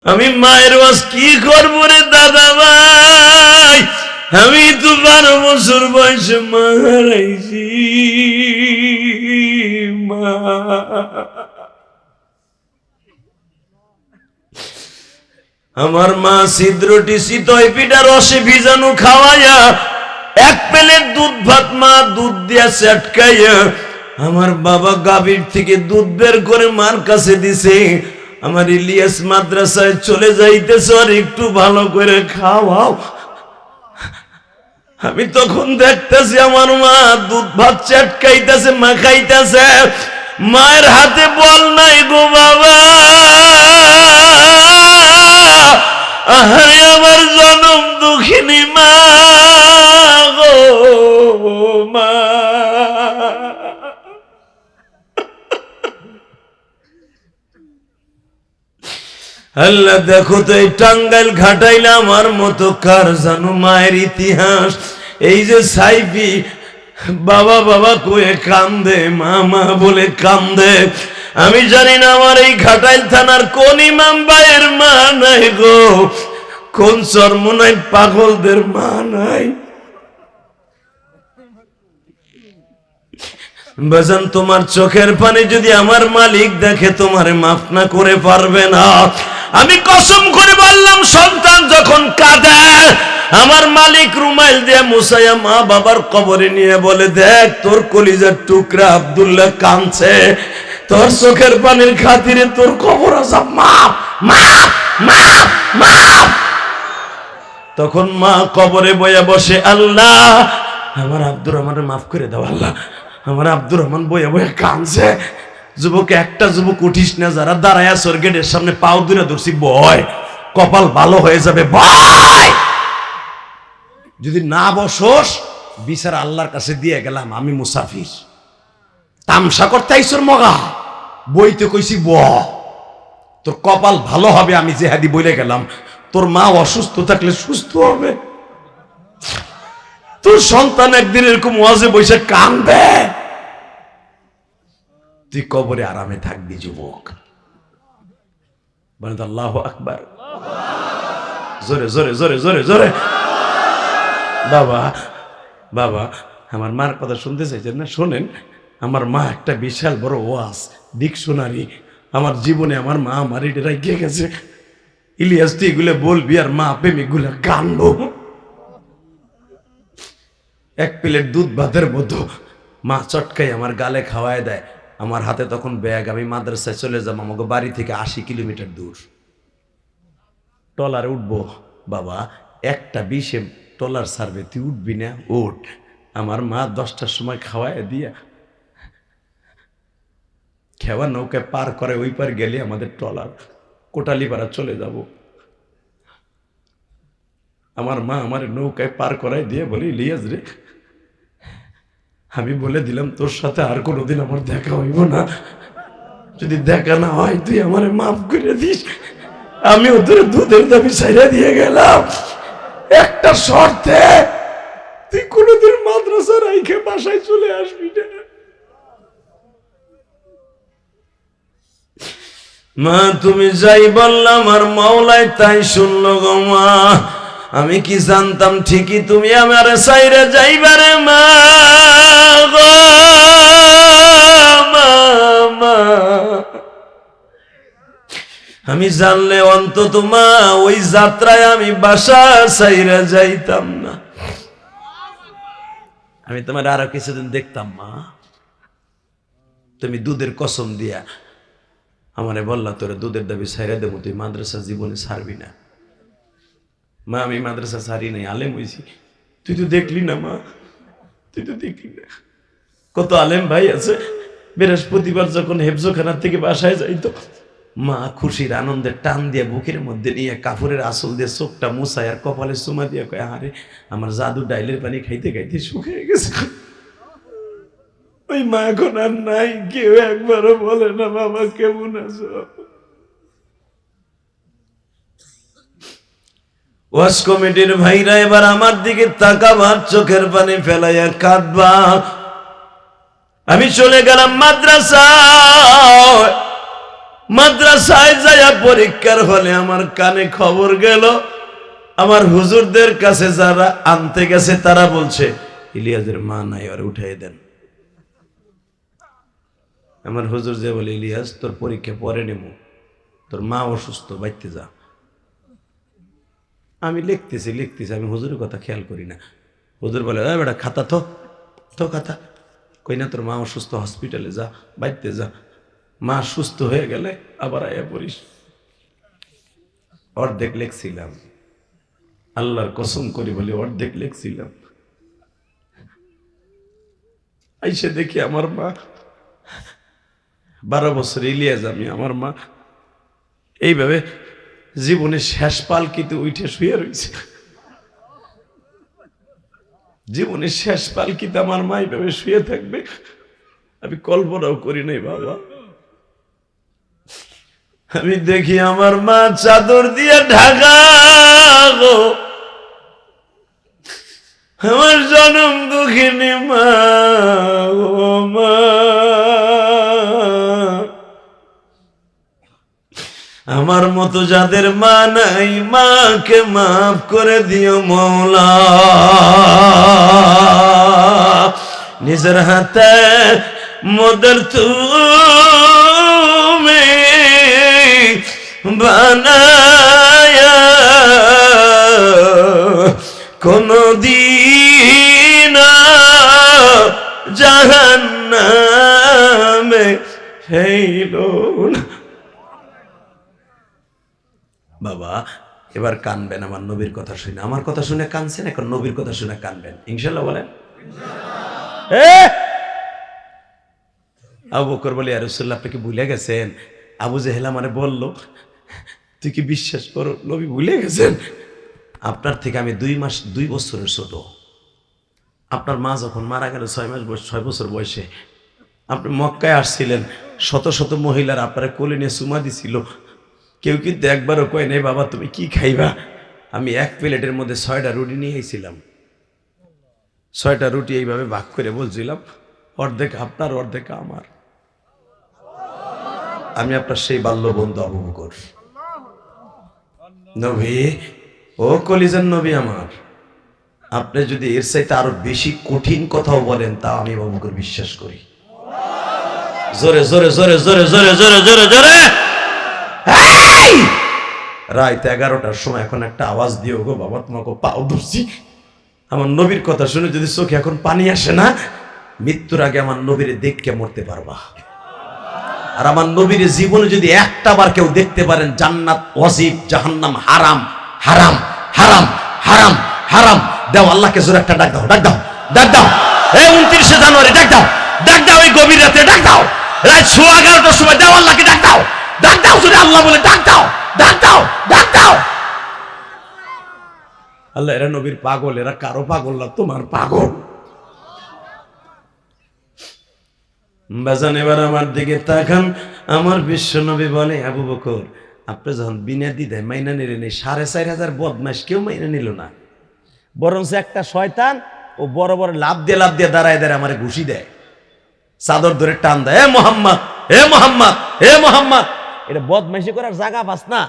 আমি মায়ের ওয়াজ কি করব রে দাদা ভাই, আমি তো 12 বছর বয়সে মা হারাইছি। মা আমার মা ছিদ্রটি চিতই পিঠা রসে ভিজানো খাওয়াইয়া এক প্লেট দুধ ভাত মা দুধ দিয়া চটকাইয়া আমার বাবা গাভীর থেকে দুধ বের করে মার কাছে দিছে। আমার ইলিয়াস মাদ্রাসায় চলে যাইতেছে, আর একটু ভালো করে খাওয়াও। আমি তখন দেখতেছি আমার মা দুধ ভাত চটকাইতেছে, মাখাইতেছে। মায়ের হাতে বল নাই গো বাবা, আরে আমার জনম দুঃখিনী মা গো মা। আল্লাহ দেখো তো এই টাঙ্গাইল ঘাটাইলে আমার মতো কার জানো মায়ের ইতিহাস। এই যে সাইফি বাবা বাবা কয়ে কান্দে, মা মা বলে কান্দে। আমি জানি না আমার এই ঘাটাইল থানার কোন ইমাম ভাইয়ের মা নাই গো, কোন চরমনাই পাগলদের মা নাই। বাজান তোমার চোখের পানি যদি আমার মালিক দেখে তোমারে মাফ না করে পারবে না। আমি কসম করে বললাম, সন্তান যখন কাঁদে আমার মালিক রুমাইল দিয়ে মুছাইয়া মা বাবার কবরে নিয়ে বলে, দেখ তোর কলিজার টুকরা আব্দুল্লাহ কাঁদছে, তোর চোখের পানির খাতিরে তোর কবর আযাব মাফ মাফ মাফ মাফ। তখন মা কবরে বইয়া বসে, আল্লাহ আমার আব্দুর রহমানের মাফ করে দাও, আল্লাহ আমার আব্দুর রহমান বইয়া বইয়া কাঁদছে। যুবক একটা যুবক উঠিস না, যারা দাঁড়ায়া স্বর্গের সামনে পাও দূরে ধরছি, বয় কপাল ভালো হয়ে যাবে বয়। যদি না বসোস বিচার আল্লাহর কাছে দিয়ে গেলাম, আমি মুসাফির। তামসা করতে আইসর মগা, বইতে কইছি ব, তোর কপাল ভালো হবে। আমি জেহাদি বলে গেলাম, তোর মা অসুস্থ থাকলে সুস্থ হবে, তোর সন্তান একদিন এরকম ওয়াজে বসে কাঁদবে, তুই কবরে আরামে থাকবি যুবক। বলেন আল্লাহু আকবার, জোরে জোরে জোরে জোরে জোরে। বাবা বাবা আমার মার কথা শুনতে চাইছেন না? শোনেন, আমার মা একটা বিশাল বড় ওয়াজ ডিকশনারি। আমার জীবনে আমার মা আমার এটা রেখে গেছে। ইলিয়াস তুই এগুলো বলবি আর মা প্রেমিকগুলো কানবো। এক প্লেট দুধ ভাতের মতো মা চটকাই আমার গালে খাওয়ায় দেয়। আমার হাতে তখন ব্যাগ, আমি মাদ্রাসায় চলে যাব, আমাকে বাড়ি থেকে 80 কিলোমিটার দূর। ট্রলারে উঠবো, বাবা 1:20 ট্রলার সার্ভে, তুই উঠবি না? উঠ। আমার মা 10টার সময় খাওয়ায় দিয়া খেওয়া নৌকায় পার করে, ওই পার গেলে আমাদের ট্রলার কোটালীপাড়া চলে যাব। আমার মা আমার নৌকায় পার করাই দিয়ে বলি, ইলিয়াস রে, আমি বলে দিলাম তোর সাথে আর কোনোদিন আমার দেখা হইব না, যদি দেখা না হয় তুই আমারে মাফ করে দিস। আমি ওদের দুধের দাবি ছাইড়া দিয়ে গেলাম, একটা শর্তে, তুই কোনোদিন মাদ্রাসা রাইখে বাসায় চলে আসবি না। মা তুমি যাই বললাম আর মাওলাই তাই শুনলো গো মা। আমি কি জানতাম ঠিকই তুমি আমারে সাইরে যাইবারে মা গো মা। আমি জানলে অন্তত মা ওই যাত্রায় আমি বাসা সাইরে যাইতাম না। আমি তোমার আরো কিছুদিন দেখতাম মা। তুমি দুধের কসম দিয়া আমারে বললা তোরে দুধের দাবি ছাইরা দেবো, তুই মাদ্রাসা জীবনে ছাড়বি না। মা আমি মাদ্রাসা ছাড়ি নাই, আলেম হয়েছি। তুই তো দেখলি না মা, তুই তো দেখলি না কত আলেম ভাই আছে। বৃহস্পতিবার যখন হেফজোখানার থেকে বাসায় যাইতো, মা খুশির আনন্দের টান দিয়ে বুকের মধ্যে নিয়ে কাপড়ের আসল দিয়ে চোখটা মুছায় আর কপালে চুমা দিয়ে কয়, আরে আমার জাদু ডাইলের পানি খাইতে খাইতে শুকিয়ে গেছে। ওই মা এখন আর নাই, কেউ একবারও বলে না বাবা কেমন আছো। ওয়াজ কমিটির ভাইরা এবার আমার দিকে তাকাবার, চোখের পানি ফেলাইয়া কাঁদবা। আমি চলে গেলাম মাদ্রাসা। মাদ্রাসায় যায়া পরীক্ষার হলে আমার কানে খবর গেল, আমার হুজুরদের কাছে যারা আনতে গেছে তারা বলছে ইলিয়াসের মা নাই, আর উঠাই দেন। আমার হুজুর যে বলে ইলিয়াস তোর পরীক্ষা পরে নেব, তোর মা অসুস্থ, বাইতে যা। আমি লিখতেছি, আমি হুজুরের কথা খেয়াল করি না। হুজুর বলে বেটা খাতা তো খাতা, কই না তোর মা অসুস্থ, হসপিটালে যা, বাইতে যা। মা সুস্থ হয়ে গেলে আবার আয়া পড়িস। অর্ধেক লিখছিলাম, আল্লাহর কসম করি বলে অর্ধেক লিখছিলাম। আইসে দেখি আমার মা 12 বছর ইলিয়াস আমি, আমার মা এইভাবে জীবনের শেষ পালকিতে উঠে শুয়ে রয়েছে। জীবনের শেষ পালকিতে আমার মা এইভাবে শুয়ে থাকবে আমি কল্পনাও করি নাই বাবা। আমি দেখি আমার মা চাদর দিয়ে ঢাকা গো, আমার জনম দুঃখিনী মা গো মা। আমার মতো যাদের মা নাই, মাকে মাফ করে দিও মওলা। নিজের হাতে মোদের তুমি বানায়া কোনদিন জাহান্নামে ফেলো না। বাবা এবার কানবেন আমার নবীর কথা শুনে। আমার কথা শুনে কানছেন, এখন নবীর কথা শুনে কানবেন ইনশাল্লাহ। বলেন আবু বকর বলে ইয়া রাসূলুল্লাহ আপনি কি ভুলে গেছেন? আবু জেহেল মানে বলল তুই কি বিশ্বাস করো নবী ভুলে গেছেন? আপনার থেকে আমি 2 বছরের ছোট। আপনার মা যখন মারা গেল 6 বছর বয়সে, আপনি মক্কায় আসছিলেন, শত শত মহিলার আপনারা কোলে নিয়ে চুমা দিছিল। কেউ কিন্তু একবারও কয় নাই বাবা তুমি কি খাইবা। আমি এক প্লেটের মধ্যে 6টা রুটি নিয়ে এসেছিলাম। 6টা রুটি এইভাবে ভাগ করে বলছিলাম অর্ধেক আপনার অর্ধেক আমার। আমি আপনার সেই বাল্য বন্ধু আবু বকর। নবী ও কলিজার নবী আমার, আপনি যদি এর চাইতে আরো বেশি কঠিন কথাও বলেন তা আমি আবু বকর বিশ্বাস করি। জোরে জোরে জোরে জোরে জোরে জোরে জোরে জোরে। রাত 11টার সময় এখন একটা আওয়াজ দিও গো বাবা, তোমাকে পাও ধরছি। আমার নবীর কথা শুনে যদি চোখে এখন পানি আসে না, মৃত্যুর আগে আমার নবীরে দেখকে মরতে পারবা। আর আমার নবীর জীবনে যদি একটা বার কেউ দেখতে পারেন, জান্নাত ওয়াজিব, জাহান্নাম হারাম। হারাম হারাম হারাম হারাম। দাও আল্লাহকে জোরে একটা ডাক দাও, ডাক দাও, ডাক দাও। এই 29শে জানুয়ারি ডাক দাও, ডাক দাও। এই গভীর রাতে ডাক দাও, রাত 11:15টার সময় দাও আল্লাহকে ডাক দাও, ডাক দাও জোরে আল্লাহ বলে ডাক দাও, ডাক দাও, ডাক দাও। আল্লাহ এরা নবীর পাগল, এরা কারো পাগল না, তোমার পাগল। বাজান এবার আমার দিকে তাকান। আমার বিশ্ব নবী বলে আবু বকর আপনি যখন বিনা দ্বিধায় মাইনা নিলেন, 4,500 বদমাস কেউ মাইনা নিল না, বরং একটা শয়তান ও বড় বড় লাভ দিয়ে দাঁড়ায় আমার ঘুষি দেয়, চাদর ধরে টান দেয়, এ মোহাম্মদ, এ মোহাম্মদ, এ মোহাম্মদ। এটা বদমাইশি করার জায়গা পাস না।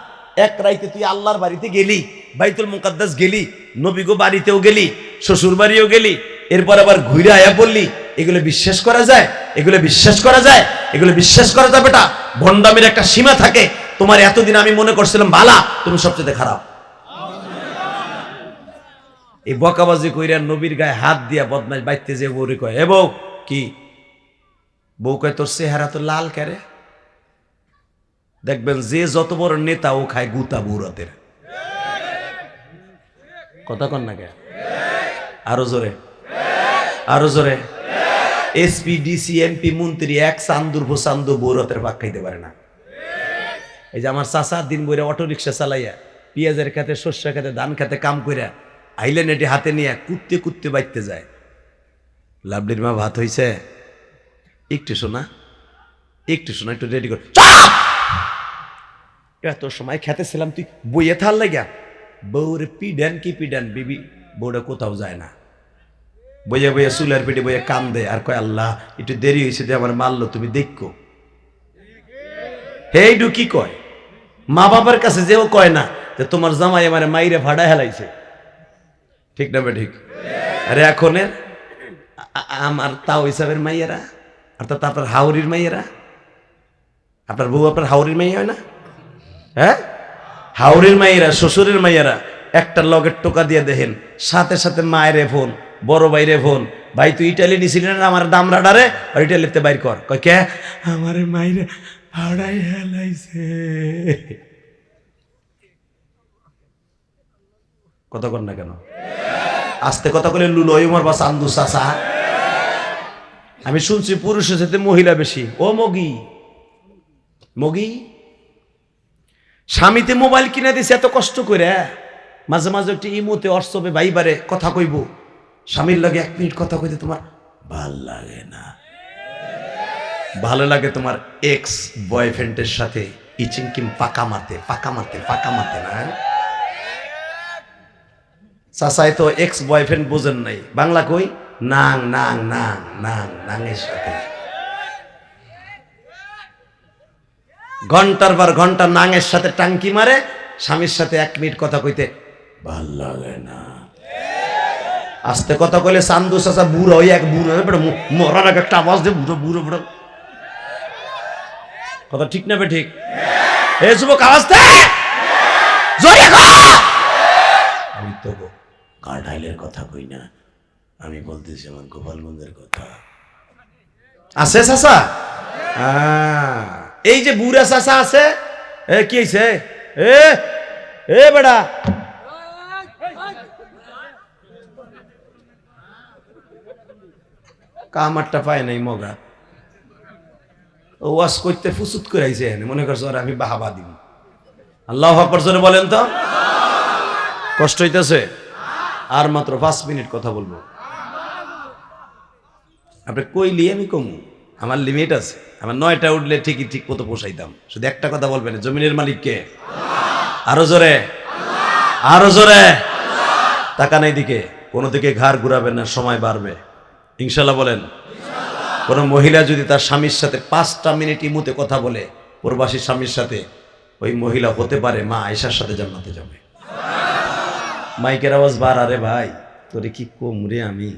এক রাইতে তুই আল্লাহর বাড়িতে গেলি, বাইতুল মুকাদ্দাস গেলি, নবী গো বাড়িতেও গেলি, শ্বশুর বাড়িও গেলি, এরপর আবার ঘুরে আয়া পড়লি। এগুলো বিশ্বাস করা যায়? এগুলো বিশ্বাস করা যায়? এগুলো বিশ্বাস করা যাবে না। ভণ্ডামির একটা সীমা থাকে। তোমার এতদিন আমি মনে করছিলাম ভালা, তুমি সবচেয়ে খারাপ। এই বকাবাজি কইরা নবীর গায়ে হাত দিয়া বদমাইশ বাইতে যে বউরে কয়, এ বউ কি? বউ কয় তোর চেহারা তো লাল কেরে। দেখবেন যে যত বড় নেতা ও খায় গুতা বৌরতের। কথা কন না কে? আরো জোরে, আরো জোরে। এসপি ডিসি এমপি মন্ত্রী এক চান্দুর চান্দু বৌরতের ভাগ খাইতে পারে না। এই যে আমার চাচা দিন বইরা অটো রিক্সা চালাইয়া, পেঁয়াজের খাতে, শস্যের খাতে, ধান খাতে কাম কইরা আইলেন এটি হাতে নিয়ে কুত্তে কুত্তে বাইতে যায়। লাভলির মা ভাত হইছে? একটু শোনা, একটু শোনা, একটু রেডি কর। এত সময় খেতে ছিলাম, তুই বইয়ে থাল লাগা। বউরে পিডান কি পিডান, বিবি বউটা কোথাও যায় না, বইয়া বইয়া চুলের পেটে বইয়া কান্দে আর কয় আল্লাহ একটু দেরি হয়েছে যে আমার মারলো, তুমি দেখো। হেইডু কি কয়? মা বাবার কাছে যেও কয় না যে তোমার জামাই মানে মাইরে ভাড়া হেলাইছে, ঠিক না বে ঠিক? আরে এখনের আমার তাও হিসাবের মাইয়েরা, অর্থাৎ আপনার হাওড়ির মাইয়েরা, আপনার বউ আপনার হাওড়ির মাইয়া হয় না? হ্যাঁ, হাওড়ির মাইয়েরা, শ্বশুরের মাইয়েরা একটা লগের টোকা দিয়ে দেখেন, সাথে সাথে মায়েরে ফোন, বড় ভাইরে ফোন, ভাই তুই ইটালি নিছিলি না আমার দামরাডারে, আর ইটালিতে বাইর কর। কয় কে? আমার মাইরে ভাড়াই হেলাইছে। কথা কর না কেন? আস্তে কথা বলে লুলো ওমর বা চান্দু চাচা। আমি শুনছি পুরুষের সাথে মহিলা বেশি। ও মগি, মগি স্বামীতে মোবাইল কিনে দিছে এত কষ্ট করে, মাঝে মাঝে একটু ইমোতে হোয়াটসঅ্যাপে ভাইবারে কথা কইব, স্বামীর লাগে 1 মিনিট কথা কইতে তোমার ভাল লাগে না। ভালো লাগে তোমার এক্স বয়ফ্রেন্ডের সাথে ইচিং কিম পাকা মারতে পাকা মারতে পাকা মারতে না? চাচাই তো এক্স বয়ফ্রেন্ড বোঝেন নাই, বাংলা কই নাং নাং নাং নাং নাঙের সাথে ঘন্টার পর ঘন্টা নাঙের সাথে টাঙ্কি মারে, স্বামীর সাথে 1 মিনিট কথা কইতে ভাল লাগে না। আস্তে কথা কইলে চান্দু চাচা বুড়ো ওই এক বুড়ো মরার আগে একটা আওয়াজ দিয়ে বুড়ো বুড়ো বুড়ো। কথা ঠিক না বে ঠিক? এ যুবক আওয়াজ দে জোরে কর। আমি তো কার্ডাইলের কথা কই না, আমি বলতেছি আমার গোপালগঞ্জের কথা। আছে চাচা? এই যে বুড়া চাচা আছে, এ কি হইছে? এ এ বেড়া কামারটা পায় নাই মগা, ওয়াজ করতে ফুসুত করে আইছে, মনে করছো আর আমি বাহাবা দিব। আল্লাহু আকবার জোরে বলেন তো। কষ্ট হইতেছে? আর মাত্র 5 মিনিট কথা বলবো। আপনি কইলি আমি কমু, আমার লিমিট আছে। আমার 9টা উঠলে ঠিকই ঠিক মতো পোষাইতাম। শুধু একটা কথা বলবেন, জমিনের মালিক কে? আরো জোরে, আরো জোরে। টাকা নাই দিকে, কোনো দিকে ঘাড় ঘুরাবেন না, সময় বাড়বে ইনশাল্লাহ বলেন। কোন মহিলা যদি তার স্বামীর সাথে 5টা মিনিট ইমুতে কথা বলে, প্রবাসী স্বামীর সাথে, ওই মহিলা হতে পারে মা আয়েশার সাথে জান্নাতে যাবে। মাইকের আওয়াজ বার। আরে ভাই তোরে কি কম রে, আমি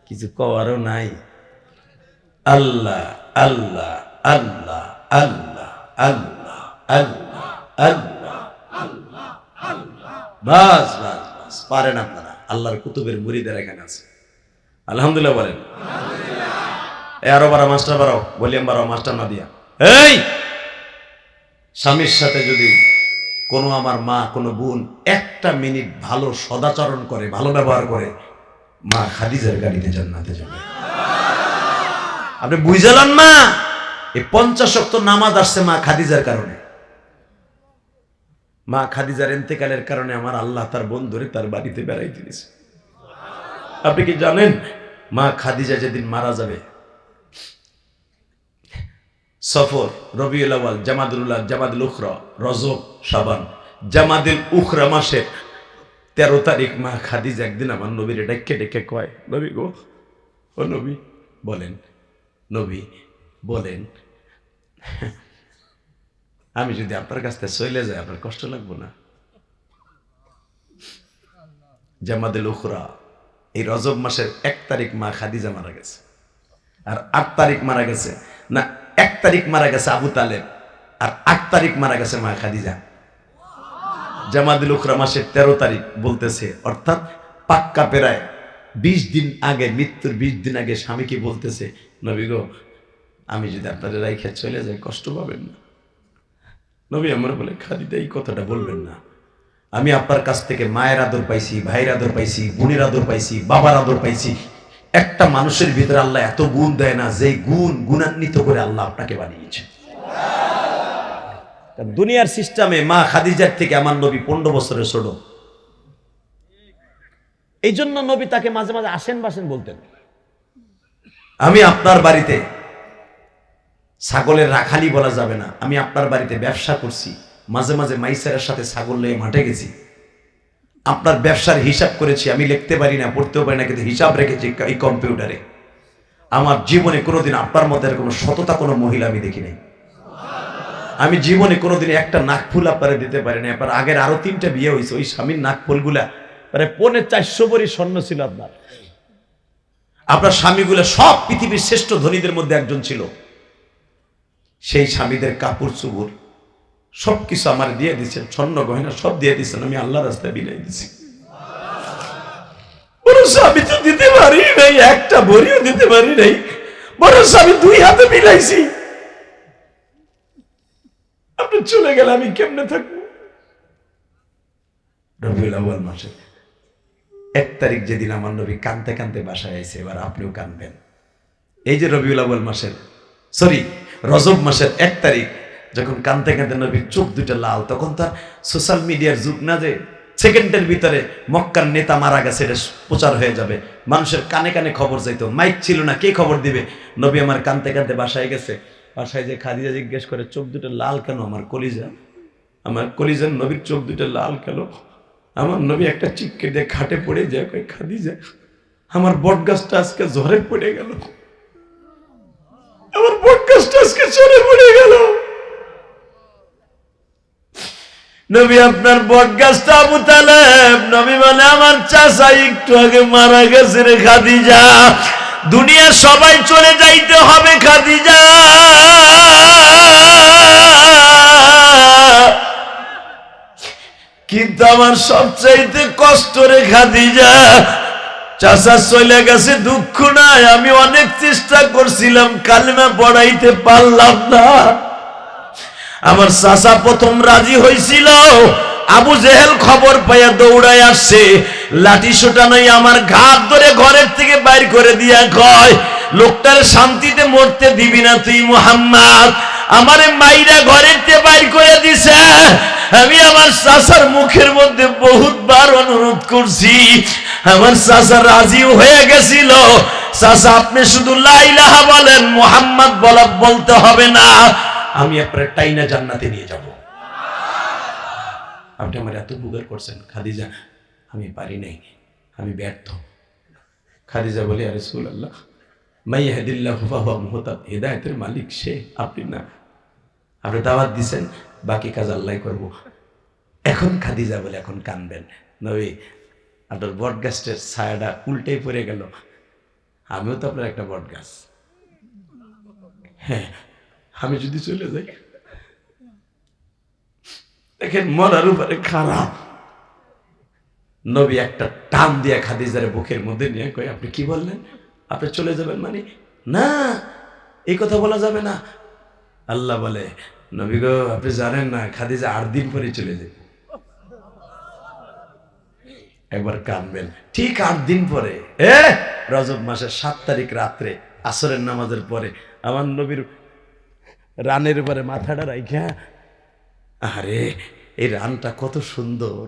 কিছু কওয়ারও নাই। আল্লাহ আল্লাহ আল্লাহ আল্লাহ আল্লাহ আল্লাহ আল্লাহ আল্লাহ আল্লাহ। বাস বাস বাস, পারেন আপনারা। আল্লাহর কুতুবের মুরিদের এখানে আছে। আলহামদুলিল্লাহ বলেন। আরো বাড়াও মাস্টার, বাড়াও ভলিউম বাড়াও মাস্টার না দিয়া। এই স্বামীর সাথে যদি কোনো আমার মা কোনো বোন 1টা মিনিট ভালো সদাচরণ করে, ভালো ব্যবহার করে, মা খাদিজার গাড়িতে জান্নাতে যাবে। আপনি বুঝালেন না? এই 50 ওয়াক্ত নামাজ আসছে মা খাদিজার কারণে। মা খাদিজার ইন্তেকালের কারণে আমার আল্লাহ তার বন্ধুরে তার বাড়িতে বেড়াইতে দিয়েছে। আপনি কি জানেন মা খাদিজা যেদিন মারা যাবে, সফর, রবিউল আউয়াল, জামাদুল উখরা, রজব, শাবান, জামাদুল উখরা মাসের 13 তারিখ মা খাদিজা একদিন আমার নবীর ডেকে ডেকে কয়, নবী গো, ও নবী বলেন, নবী বলেন, আমি যদি আপনার কাছ থেকে চলে যাই আপনার কষ্ট লাগবো না? জামাদুল উখরা এই রজব মাসের 1 তারিখ মা খাদিজা মারা গেছে, আর 8 তারিখ মারা গেছে না, 1 তারিখ মারা গেছে আবু তালেব, আর 8 তারিখ মারা গেছে মা খাদিজা। জামাদুল উখরা মাসের 13 তারিখ বলতেছে, অর্থাৎ পাক্কা প্রায় 20 দিন আগে, মৃত্যুর 20 দিন আগে স্বামীকে বলতেছে, নবী গো, আমি যদি আপনাদের রাইখে চলে যাই কষ্ট পাবেন না? নবী আমার বলে, খাদিজা এই কথাটা বলবেন না, আমি আপনার কাছ থেকে মায়ের আদর পাইছি, ভাইয়ের আদর পাইছি, বোনের আদর পাইছি, বাবার আদর পাইছি। একটা মানুষের ভিতরে আল্লাহ এত গুণ দেয় না, যে গুণ গুণান্বিত করে আল্লাহ আপনাকে বানিয়েছে। দুনিয়ার সিস্টেমে মা খাদিজার থেকে আমার নবী 15 বছরের ছোট। এই জন্য নবী তাকে মাঝে মাঝে আসেন বাসেন বলতেন। আমি আপনার বাড়িতে ছাগলের রাখালি বলা যাবে না, আমি আপনার বাড়িতে ব্যবসা করছি, মাঝে মাঝে মাইসারের সাথে ছাগল নিয়ে মাঠে গেছি, আপনার ব্যবসার হিসাব করেছি। আমি লিখতে পারি না, পড়তেও পারি না, কিন্তু হিসাব রেখেছি এই কম্পিউটারে। আমার জীবনে কোনোদিন আপনার মধ্যে কোনো সততা কোনো মহিলা আমি দেখি নাই। আমি জীবনে কোনোদিন একটা নাকফুল আপনারে দিতে পারি না। এবার আগের আরো 3টা বিয়ে হয়েছে, ওই স্বামীর নাকফুলগুলা প্রায় 450 ভরি স্বর্ণ ছিল আপনার। আপনার স্বামীগুলো সব পৃথিবীর শ্রেষ্ঠ ধনীদের মধ্যে একজন ছিল। সেই স্বামীদের কাপড় চুপড় সবকিছু আমার দিয়ে দিচ্ছেন, স্বর্ণ গয়না সব দিয়ে দিচ্ছেন, আমি আল্লাহ রাস্তায় বিলাই দিছি। বড় স্বামী তো দিতে পারি নাই, একটা ভরিও দিতে পারি নাই, বড় স্বামী 2 হাতে বিলাইছি। আপনি চলে গেলে আমি কেমনে থাকবো? রবিউল আউয়াল মাসে 1 তারিখ যেদিন আমার নবী কাঁদতে কাঁদতে বাসায় আইছে, এবার আপনিও কাঁদবেন। এই যে রবিউল আউয়াল মাসের রজব মাসের 1 তারিখ যখন কাঁদতে কাঁদতে নবীর চোখ দুটো লাল, তখন তার সোশ্যাল মিডিয়ার যুগ না, যে সেকেন্ডের ভিতরে মক্কার নেতা মারা গেছে এটা প্রচার হয়ে যাবে, মানুষের কানে কানে খবর যাইতো, মাইক ছিল না, কে খবর দিবে? নবী আমার কাঁদতে কাঁদতে বাসায় গেছে, বাসায় যে খাদিজা জিজ্ঞেস করে চোখ দুটো লাল কেন? আমার কলিজা নবীর চোখ দুটো লাল কেন? আমার নবী একটা চিৎকার দিয়ে খাটে পড়ে যায়, কই খাদিজা আমার বট গাছটা আজকে ঝড়ে পড়ে গেল, আমার বট গাছটা আজকে ঝড়ে পড়ে গেল। নবী আপনার বট গাছটা আবু তালেব, নবী বলে আমার চাচা একটু আগে মারা গেছে রে খাদিজা, দুনিয়ার সবাই চলে যাইতে হবে খাদিজা, কিন্তু আমার সবচাইতে কষ্ট রে খাদিজা, চাচা চলে গেছে দুঃখ নাই, আমি অনেক চেষ্টা করছিলাম কালিমা পড়াইতে পারলাম না। আমার চাচা প্রথম রাজি হয়েছিল, আবু জেহেল খবর পাইয়া দৌড়ায় আসছে, লাঠি সোটা নই আমার ঘাট ধরে ঘরের থেকে বাইর করে দিয়া কয়, লোকটার শান্তিতে মরতে দিবি না তুই মুহাম্মদ, আমারে মাইরা ঘরের থেকে বাইর করে দিছে। আমি আমার চাচার মুখের মধ্যে বহুতবার অনুরোধ করছি, আমার চাচা রাজি হয়ে গেছিল, চাচা আপনি শুধু লা ইলাহা বলেন, মুহাম্মদ বলতে হবে না, আমি আপনার টাইনা জান্নাতে নিয়ে যাব। আপনি আমার এত উপকার করছেন খাদিজা, আমি পারি নাই, আমি ব্যর্থ। খাদিজা বলে ইয়া রাসূলুল্লাহ মাই ইয়াহদিল্লাহু ফাহুয়া মুহতাদ, হেদায়েতের মালিক সে, আপনি না। আপনি দাওয়াত দিবেন, বাকি কাজ আল্লাহই করব। এখন খাদিজা বলে এখন কানবেন, নবী আপনার বট গাছটার ছায়াটা উল্টেই পড়ে গেল, আমিও তো আপনার একটা বট গাছ, হ্যাঁ আমি যদি চলে যাই, দেখেন মরার উপরে খারাপ। নবী একটা টান দিয়া খাদিজার বুকের মধ্যে নিয়ে কই, আপনি কি বললেন? আপনি চলে যাবেন মানে? না, এই কথা বলা যাবে না। আল্লাহ বলে, নবী গো আপনি জানেন না খাদিজা 8 দিন পরে চলে যাবে। একবার কানবেন, ঠিক 8 দিন পরে, রজব মাসের 7 তারিখ রাত্রে আসরের নামাজের পরে আমার নবীর রানের উপরে মাথাটা রাইখা, আরে এই রানটা কত সুন্দর,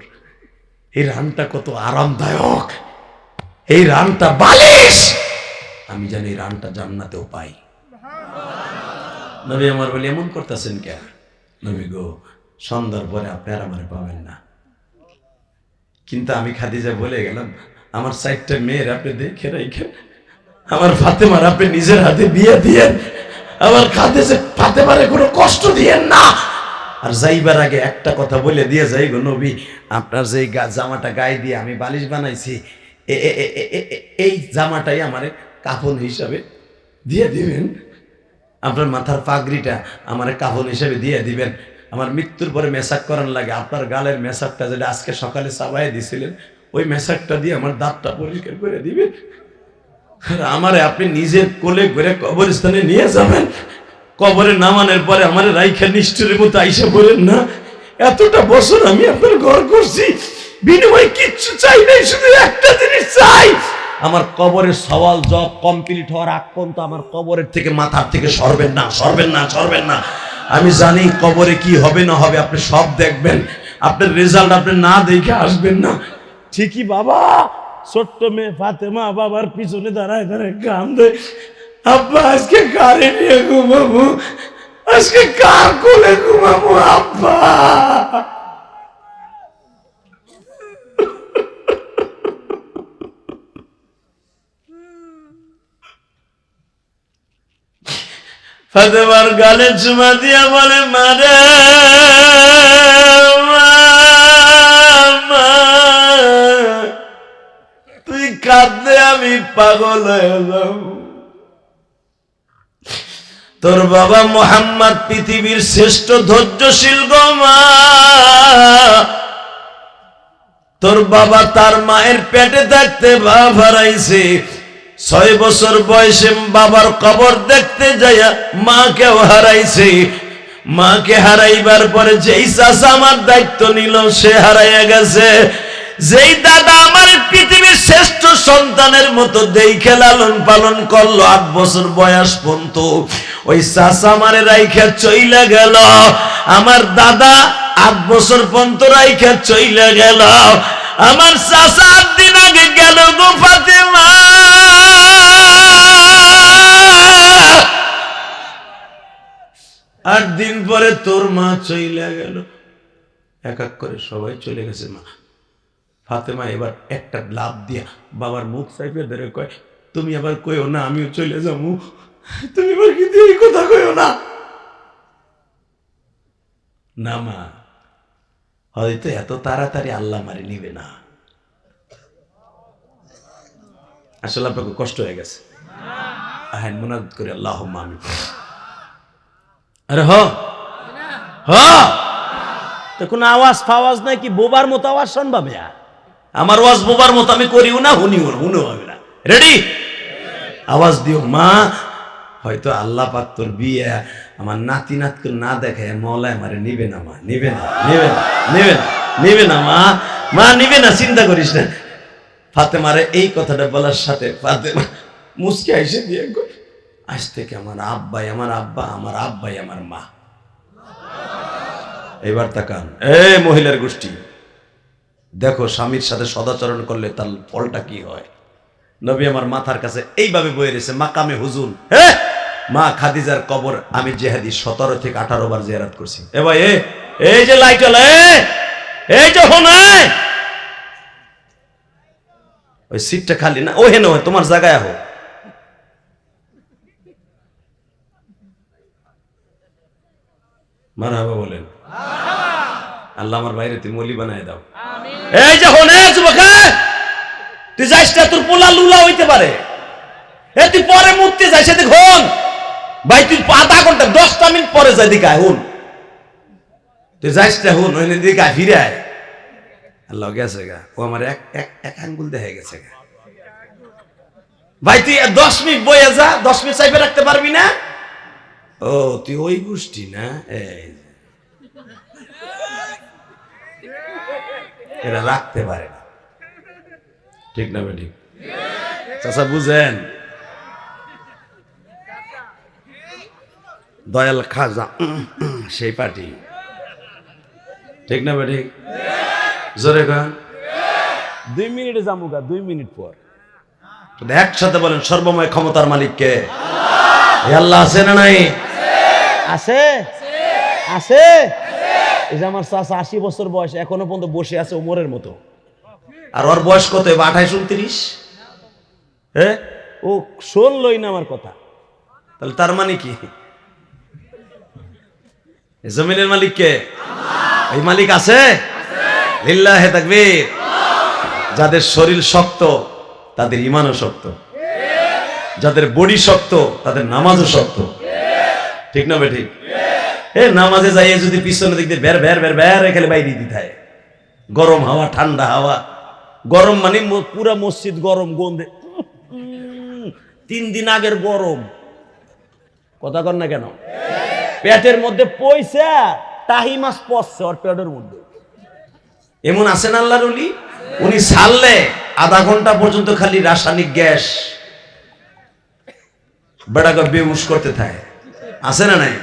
এই রানটা কত আরামদায়ক, এই রানটা বালিশ, আমি জানি এই রানটা জান্নাতেও পাই। নবী আমার বলে এমন করতেছেন কে? নবী গো সন্ধ্যার পরে আপনি আর আমারে পাবেন না। কিন্তু আমি খাদিজা বলে গেলাম, আমার 4টা মেয়ের আপনি দেখে রাখেন, আমার ফাতেমার আপনি নিজের হাতে বিয়ে দিয়েন, আমার খাদিজা ফাতেমারে কোনো কষ্ট দিয়েন না। আর যাইবার আগে একটা কথা বলে দিয়ে যাই গো নবী, আপনার যে জামাটা গায়ে দিয়ে আমি বালিশ বানাইছি, এই জামাটাই আমার কাফন হিসাবে দিয়ে দিবেন, আপনার মাথার পাগড়িটা আমার কাফন হিসাবে দিয়ে দিবেন, আমার মৃত্যুর পরে মেসাক করার লাগে আপনার গালের মেসাকটা যেটা আজকে সকালে চাবাই দিছিলেন, ওই মেসাকটা দিয়ে আমার দাঁতটা পরিষ্কার করে দিবেন, আর আমারে আপনি নিজের কোলে করে কবরস্থানে নিয়ে যাবেন, কবরে নামানোর পরে আমার রাইখা নিষ্ঠুরের মতো আইসা বলেন না, এতটা বছর আমি আপনার ঘর করছি, বিনিময়ে কিচ্ছু চাই নাই, শুধু একটা জিনিস চাই, আমার কবরের সওয়াল জব কমপ্লিট হওয়ার আগ পর্যন্ত আমার কবরের থেকে মাথার থেকে সরবেন না, সরবেন না, সরবেন না। আমি জানি কবরে কি হবে না হবে আপনি সব দেখবেন, আপনার রেজাল্ট আপনি না দেখে আসবেন না। ঠিকই বাবা, ছোট্ট মেয়ে ফাতেমা বাবার পিছনে দাঁড়ায় দাঁড়ায় কান্দে, আব্বা আজকে কারে নিয়ে ঘুমাবো, আজকে কার কোলে ঘুমাবো আব্বা। ফাতেমার গালে চুমা দিয়া বলে মারে তুই কাঁদলে আমি পাগল হয়ে যাব। তোর বাবা মুহাম্মদ পৃথিবীর শ্রেষ্ঠ ধৈর্যশীল গো মা। তোর বাবা তার মায়ের পেটে থাকতে বাপ হারাইছে, 6 বছর বয়সে বাবার কবর দেখতে যাইয়া মাকেও হারাইছে। মাকে হারাইবার পরে যেই চাচা আমার দায়িত্ব নিল সে হারাইয়া গেছে। যেই দাদা আমার পৃথিবীর শ্রেষ্ঠ সন্তানের মতো দেখে লালন পালন করলো 8 বছর বয়স পর্যন্ত, ওই চাচা আমারে রাইখা চইলা গেল। আমার দাদা 8 বছর পর্যন্ত রাইখা চইলা গেল। আমার চাচা 8 দিন আগে গেল গো ফাতেমা। 8 দিন পরে তোর মা চইলা গেল। এক এক করে সবাই চলে গেছে। মা ফাতেমা এবার একটা লাভ দিয়া বাবার মুখ চাইপে ধরে কয়, তুমি আবার কইও না আমিও চলে যাবো, তুমি এবার কিন্তু এই কথা কইও না। না মা, হয়তো এত তাড়াতাড়ি আল্লাহ মারি নিবে না। আসলে আপনাকে কষ্ট হয়ে গেছে। হ্যাঁ, মুনাজাত করে আল্লাহুম্মা আমিন। আরে হ তো কোনো আওয়াজ ফাওয়াজ নাই কি? বোবার মতো আওয়াজ শুনবা ভাইয়া? আমার ওয়াজ বোবার মতো আমি করিও না, হুনিও হবে না। রেডি? আওয়াজ দিও। মা, হয়তো আল্লাহ পাক তোর বিয়ে আমার নাতি নাতকে না দেখায় মওলা আমারে নিবে না। মা নিবে না, নিবে না মা, নিবে না, চিন্তা করিস না। ফাতেমারে এই কথাটা বলার সাথে ফাতেমা মুচকি এসে দিয়ে কই, আজ থেকে আমার আব্বাই আমার আব্বা, আমার আব্বাই আমার মা। এবার তাকান এই মহিলার গোষ্ঠী, দেখো স্বামীর সাথে সদাচরণ করলে তার ফলটা কি হয়। নবী আমার মাথার কাছে এইভাবে বয়ে রয়েছে মাকামে হুজুন। মা খাদিজার কবর আমি জেহাদি 17 থেকে 18 বার জিয়ারত করছি। এ ভাই এই যে লাইট হলো, এই যে হোনায় ওই সিটটা খালি না, ও হেন তোমার জায়গায় হো। মারহাবা বলেন। আল্লাহ আমার বাইরে তুই মলি বানায় দাও। এই যে হোনে যুবক, তুই যাইস না, তোর পোলা লুলা হইতে পারে। তুই পরে মুক্তি যাইস দেখ হন ভাই, তুই আধা ঘন্টা 10টা মিনিট পরে যাই দিকে হুন, তুই যাইস না হুন ওই দিকে ফিরে আয়। আল্লাহ গেছে গা, ও আমার এক আঙ্গুল দেখে গেছে গা। ভাই তুই 10 মিনিট বইয়া যা, 10 মিনিট চাইপে রাখতে পারবি না? ও তুই ওই গোষ্ঠী না, এরা রাখতে পারে না। ঠিক না বেটি? চাচা বুঝেন? দয়াল খাজা সেই পার্টি। ঠিক না বেটি? জোরে গান 2 মিনিটে যামুগা, 2 মিনিট পর। একসাথে বলেন সর্বময় ক্ষমতার মালিক কে? আল্লাহ আছে না নাই? আছে, আছে। এই যে আমার চাচা 80 বছর বয়স, এখনো পর্যন্ত বসে আছে ওমরের মতো। আর ওর বয়স কত? 28 29। ও শুনলই না আমার কথা। তাহলে তার মানে কি? জমিনের মালিক কে? এই মালিক আছে। লিল্লাহে তাকবীর। যাদের শরীর শক্ত তাদের ঈমানও শক্ত, যাদের বডি শক্ত তাদের নামাজও শক্ত। ঠিক না বেঠিক? নামাজে যাইয়ে যদি পিছনে দিক দিয়ে বের বের বের বের এখানে বাইরে দিতে হয়, গরম হাওয়া ঠান্ডা হাওয়া, গরম মানে পুরা মসজিদ গরম গন্ধে। 3 দিন আগের গরম, কথা কর না কেন? পেটের মধ্যে পয়সা তাহি মাছ পচছে ওর পেটের মধ্যে। এমন আছেন আল্লাহর ওলি, উনি ছাড়লে আধা ঘন্টা পর্যন্ত খালি রাসায়নিক গ্যাস বেড়াকে বেহুশ করতে থাকে। আছে না নাই?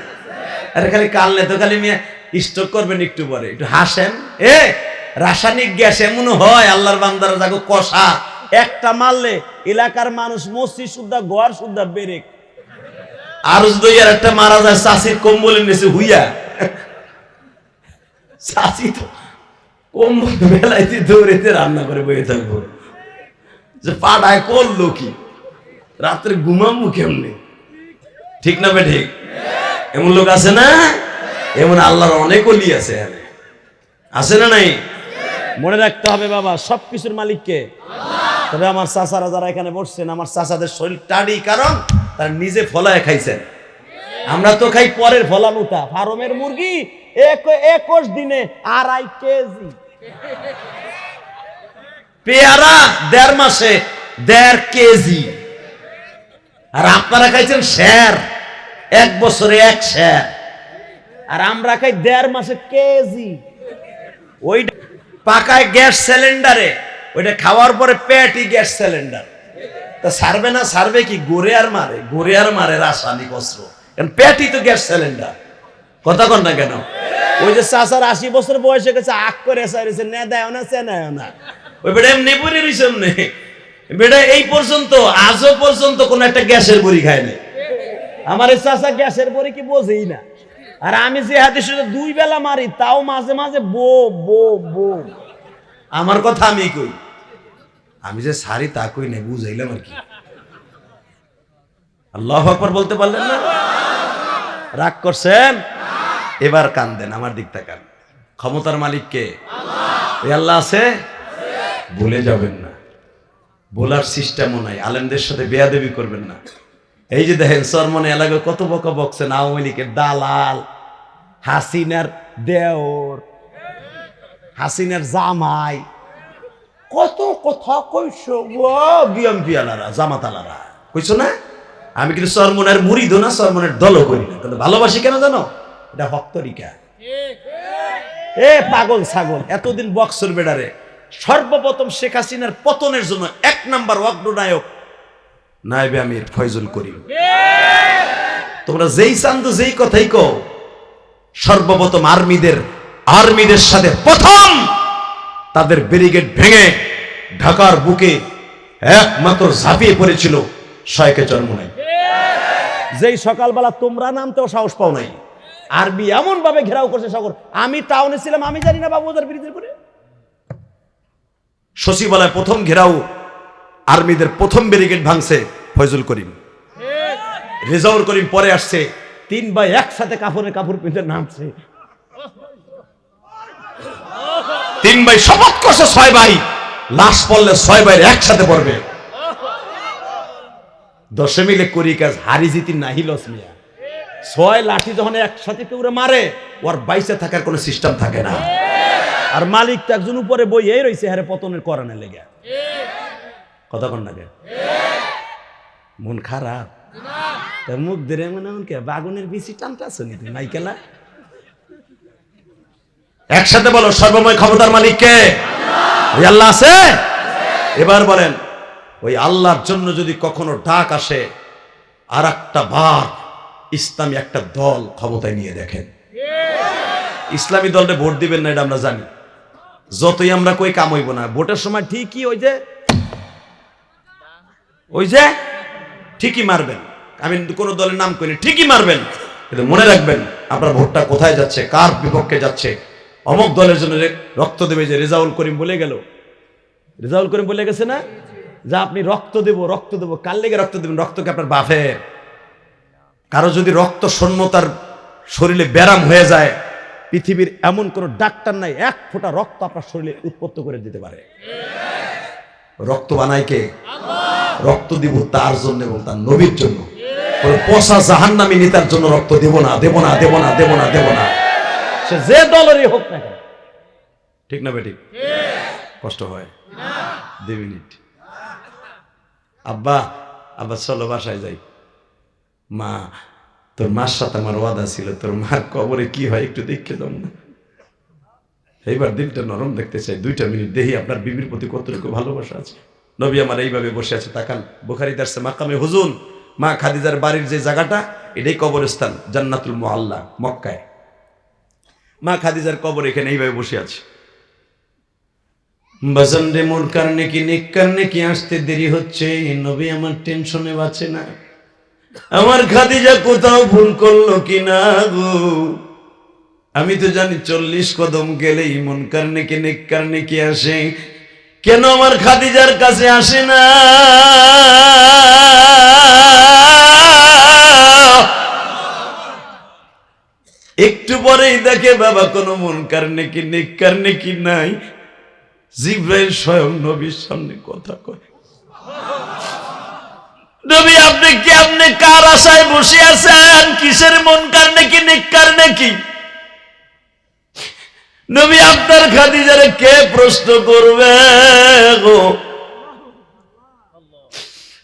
আরে খালি কালনে তো খালি মিয়া স্টক করবেন একটু পরে, একটু হাসেন। রাসায়নিক গ্যাস এমন হয় আল্লাহর বান্দারা যাকে কষা একটা মারলে এলাকার মানুষ মসজিদ সুদ্ধা ঘর সুদ্ধা বেরেক। আর যদি আর একটা মারা যায় চাষির কম্বলের নিচে হুইয়া, চাষি তো কম্বল বেলাইতে দৌড়েতে রান্না করে বয়ে থাকবো যে পাড়ায় করলো কি, রাত্রে ঘুমাবো কেমনে? ঠিক না ঠিক? এমন লোক আছে না? এমন আল্লাহর অনেক ওলি আছে, আছে না নাই? মনে রাখতে হবে বাবা, সবকিছুর মালিক কে? তবে আমার চাচারা যারা এখানে বসছেন, আমার চাচাদের শরীর টাডি, কারণ তারা নিজে ফলায় খাইছেন। আমরা তো খাই পরের ফলানুটা। ফার্মের মুরগি 21 দিনে 2.5 কেজি, পেয়ারা 1.5 মাসে 1.5 কেজি, আর আপনারা খাইছেন শের, 1 বছরে 1 শের, আর আমরা খাই 1.5 মাসে কেজি। ওই পাকায় গ্যাস সিলিন্ডারে, ওইটা খাওয়ার পরে পেটই গ্যাস সিলিন্ডার। তা সারবে না? সারবে কি? গড়ে আর মারে রাসায়নিক অস্ত্র, কারণ পেটই তো গ্যাস সিলিন্ডার। কথা কন না কেন? ওই যে চাচার 80 বছর বয়সে গেছে, আখ করে সাইরেছে, না দেয় না, চেনায় না, ওই বেটা এমনি পড়ে রইছে। এমনি বেটা এই পর্যন্ত, আজও পর্যন্ত কোন একটা গ্যাসের বড়ি খায় নাই। আমার এই চাচা গ্যাসের বড়ি কি বোঝেই না। আর আমি যে হাতে 2 বেলা মারি, তাও মাঝে মাঝে বো বো বো। আমার কথা আমি কই, আমি যে সারি তা কই না, বুঝাইলাম আর কি। আল্লাহু আকবার বলতে পারলেন না? রাগ করছেন? এবার কান দেন, আমার দিক তাকান। ক্ষমতার মালিক কে? ওই আল্লাহ আছে, ভুলে যাবেন না। বলার সিস্টেমও নাই। আলেমদের সাথে বেয়াদবি করবেন না। এই যে দেখেন চরমনে এলাকায় কত বকা বকছেন, আওয়ামী লীগের দালাল, হাসিনার দেওর, হাসিনার জামাই, কত কথা কইছো বিএমপি আলারা, জামাত আলারা কইছো না? আমি কিন্তু চরমনের মুরিদ না, চরমনের দলও করি না, কিন্তু ভালোবাসি কেন জানো? এটা হক তরিকা। এ পাগল ছাগল, এতদিন বক্সর বেড়ারে সর্বপ্রথম শেখ হাসিনার পতনের জন্য 1 নাম্বার অগ্রনায়ক নায়েবে আমির ফয়জুল করিম। তোমরা যেই চান্দু যেই কথাই কও, সর্বপ্রথম আর্মিদের সাথে প্রথম তাদের ব্যারিকেড ভেঙে ঢাকার বুকে একমাত্র ঝাঁপিয়ে পড়েছিল শায়েখে চরমোনাই। যেই সকালবেলা তোমরা নামতেও সাহস পাও নাই, আরবি এমন ভাবে ঘেরাও করছে সাগর। আমি টাউনে ছিলাম, আমি জানি না বাবুদার ব্রিজের করে সচিবালয় প্রথম ঘেরাও, আর্মিদের প্রথম ব্যারিকেড ভাঙছে ফয়জুল করিম। রেজাউল করিম পরে আসছে, 3 ভাই একসাথে কাপড় পিঁধে নামছে। 3 ভাই শপথ করছে 6 ভাই, লাশ পড়লে 6 ভাই একসাথে পড়বে। 10 মিলে করি কাজ, হারি জিতি নাহি লস মিয়া। 6 লাঠি যখন একসাথে কেউ মারে, ওর বাইসে থাকার কোনো সিস্টেম থাকে না। আর মালিক তো একজন উপরে বইয়ে রয়েছে, হারে পতনের করানে লেগে। কথা কন না কে? মন খারাপ, তার মুখ ধরে মনে কে বাগুনের বিচি টানটা শুনি তুমি মাইকেলা। একসাথে বলো, সর্বময় ক্ষমতার মালিক কে? ওই আল্লাহ আছে। এবার বলেন, ওই আল্লাহর জন্য যদি কখনো ডাক আসে, আর একটা বার ইসলামী একটা দল ক্ষমতায় নিয়ে দেখেন। ইসলামী দলটা ভোট দিবেন না, এটা আমরা জানি। যতই আমরা কই কাম হইব না, ভোটের সময় ঠিকই ওই যে ঠিকই মারবেন। আমি কোন দলের নাম কইনি, ঠিকই মারবেন, কিন্তু মনে রাখবেন আপনার ভোটটা কোথায় যাচ্ছে, কার বিপক্ষে যাচ্ছে। অমুক দলের জন্য রক্ত দেবে, যে রেজাউল করিম বলে গেল, রেজাউল করিম বলে গেছে না, যা আপনি রক্ত দেব। কার লেগে রক্ত দেবেন? রক্ত কি আপনার বাফের? কারো যদি রক্ত শূন্যতার শরীরে ব্যারাম হয়ে যায়, পৃথিবীর এমন কোন ডাক্তার নাই 1 ফোঁটা রক্ত আপনার শরীরে উৎপন্ন করে দিতে পারে। রক্ত বানায় কে? রক্ত দিব তার জন্য এবং তার নবীর জন্য। পচা জাহান্নামী নেতার জন্য রক্ত দেব না। সে যে দলেরই হোক না কেন। ঠিক না বেঠিক? কষ্ট হয়। 2 মিনিট। আব্বা চলো বাসায় যাই। মা, তোর মার সাথে আমার ওয়াদা ছিল, তোর মার কবরে কি হয় একটু দেখে যাও না। এইবার দিলটা নরম দেখতে চাই, 2টা মিনিট দেখি আপনার বিবির প্রতি কতটুকু ভালোবাসা আছে। নবী আমার এইভাবে বসে আছে, তাকান। বুখারীতে আসছে মাকামে হুজুন, মা খাদিজার বাড়ির যে জায়গাটা, এটাই কবরস্থান, জান্নাতুল মুআল্লা মক্কায়। মা খাদিজার কবর এখানে এইভাবে বসে আছে। বাজান রে, মুনকার নেকি নেককার নেকি আসতে দেরি হচ্ছে, নবী আমার টেনশনে বাঁচে না। আমার খাদিজা কোথাও ভুল করলো কিনা গো। আমি তো জানি 40 কদম গেলেই মুনকার নেকি নেককার নেকি আসে, কেন আমার খাদিজার কাছে আসে না? একটু পরেই দেখে বাবা কোনো মুনকার নেকি নেককার নেকি নাই। জিবরাইল স্বয়ং নবীর সামনে কথা কয়, নবী আপনি কার আশায় বসে আছেন? কিসের মুনকার নেকি নেককার নেকি? নবী আপনার খাদিজারে কে প্রশ্ন করবে গো?